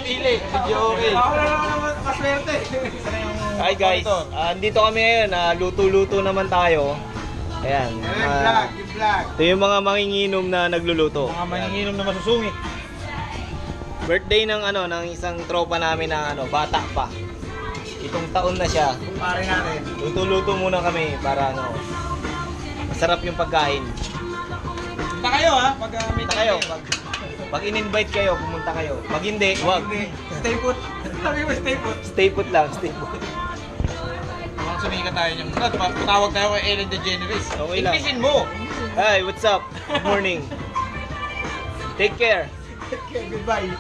pili. Medyo okay. Ako na naman kaswerte. Hi guys, andito kami ngayon. Luto-luto naman tayo. Ayan. Yung vlog. Ito yung mga manginginom na nagluluto. Mga manginginom na masusungit. Birthday ng ng isang tropa namin na bata pa. Itong taon na siya. Pare natin. Luto-luto muna kami para masarap yung pagkain. Punta kayo ha, pag may Punta kayo. Pag in-invite kayo, pumunta kayo. Pag hindi, wag. Hindi. Stay put. Sabi mo stay put. Stay put lang, stay put. Mukhang sumikat tayo niyang. Tawag tayo kay Ellen DeGeneres. Okay lang. Inglesin mo. Hi, what's up? Good morning. Take care. Okay, goodbye.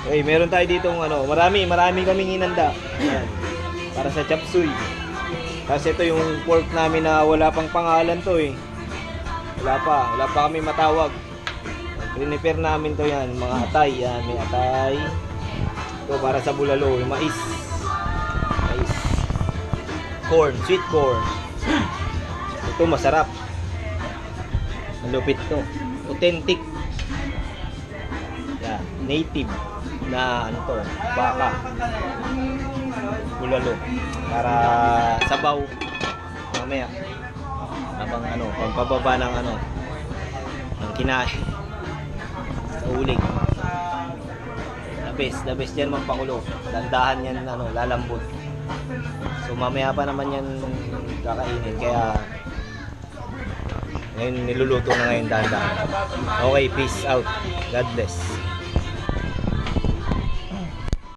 Okay, meron tayo ditong marami kaming inanda. Ayan. Para sa chop suey. Kasi ito yung pork namin na wala pang pangalan to eh. Wala pa kami matawag. Prepare namin to yan, mga atay. Yan, may atay. Ito para sa bulalo, yung mais. Corn, sweet corn. Ito masarap. Malupit to. Authentic. Yan, native na baka. Bulalo. Para sabaw. Mamaya. Habang pampababa ng ng kinain. Sa uling. The best yan mampakulo. Dandahan yan lalambot. So mamaya pa naman yan kakainin. Kaya ngayon niluluto na ngayon dahan-dahan. Okay, peace out. God bless.